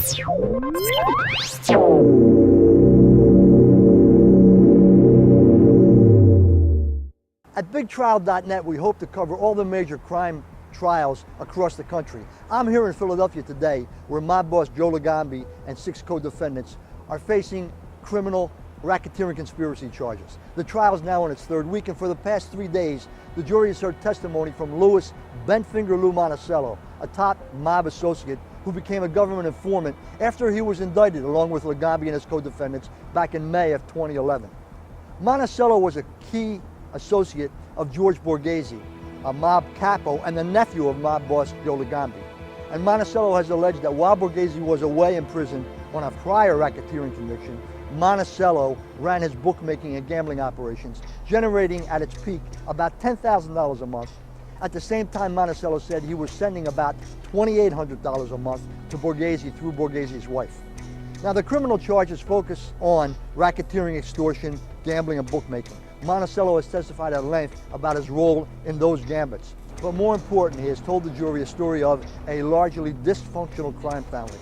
At BigTrial.net, we hope to cover all the major crime trials across the country. I'm here in Philadelphia today, where mob boss Joe Legambi and 6 co-defendants are facing criminal racketeering conspiracy charges. The trial is now in its third week, and for the past 3 days, the jury has heard testimony from Louis Bentfinger Lou Monticello, a top mob associate who became a government informant after he was indicted along with Legambi and his co-defendants back in May of 2011. Monticello was a key associate of George Borghese, a mob capo and the nephew of mob boss Joe Legambi. And Monticello has alleged that while Borghese was away in prison on a prior racketeering conviction, Monticello ran his bookmaking and gambling operations, generating at its peak about $10,000 a month. At the same time, Monticello said he was sending about $2,800 a month to Borghese through Borghese's wife. Now, the criminal charges focus on racketeering, extortion, gambling, and bookmaking. Monticello has testified at length about his role in those gambits. But more important, he has told the jury a story of a largely dysfunctional crime family.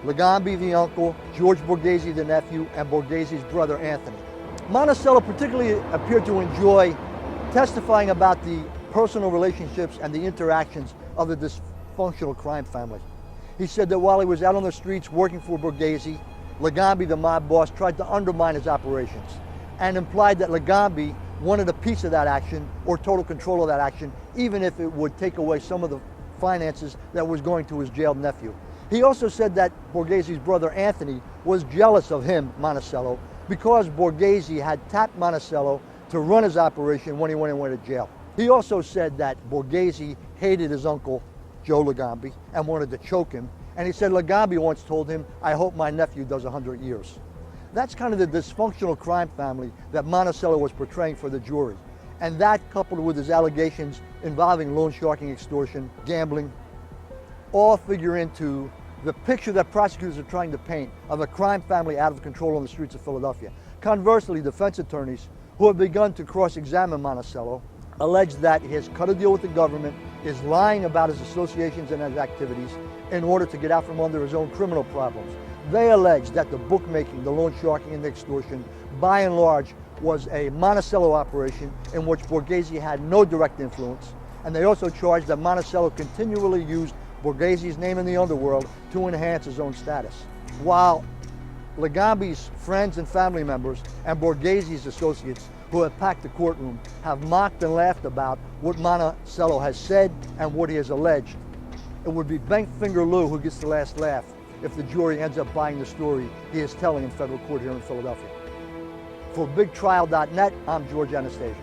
Legambi, the uncle, George Borghese, the nephew, and Borghese's brother, Anthony. Monticello particularly appeared to enjoy testifying about the personal relationships and the interactions of the dysfunctional crime family. He said that while he was out on the streets working for Borghese, Legambi, the mob boss, tried to undermine his operations and implied that Legambi wanted a piece of that action or total control of that action, even if it would take away some of the finances that was going to his jailed nephew. He also said that Borghese's brother Anthony was jealous of him, Monticello, because Borghese had tapped Monticello to run his operation when he went to jail. He also said that Borghese hated his uncle, Joe Legambi, and wanted to choke him. And he said Legambi once told him, "I hope my nephew does 100 years." That's kind of the dysfunctional crime family that Monticello was portraying for the jury. And that, coupled with his allegations involving loan sharking, extortion, gambling, all figure into the picture that prosecutors are trying to paint of a crime family out of control on the streets of Philadelphia. Conversely, defense attorneys who have begun to cross-examine Monticello allege that he has cut a deal with the government, is lying about his associations and his activities in order to get out from under his own criminal problems. They allege that the bookmaking, the loan sharking, and the extortion, by and large, was a Monticello operation in which Borghese had no direct influence. And they also charge that Monticello continually used Borghese's name in the underworld to enhance his own status. While Legambi's friends and family members and Borghese's associates who have packed the courtroom have mocked and laughed about what Monticello has said and what he has alleged, it would be Bentfinger Lou who gets the last laugh if the jury ends up buying the story he is telling in federal court here in Philadelphia. For BigTrial.net, I'm George Anastasia.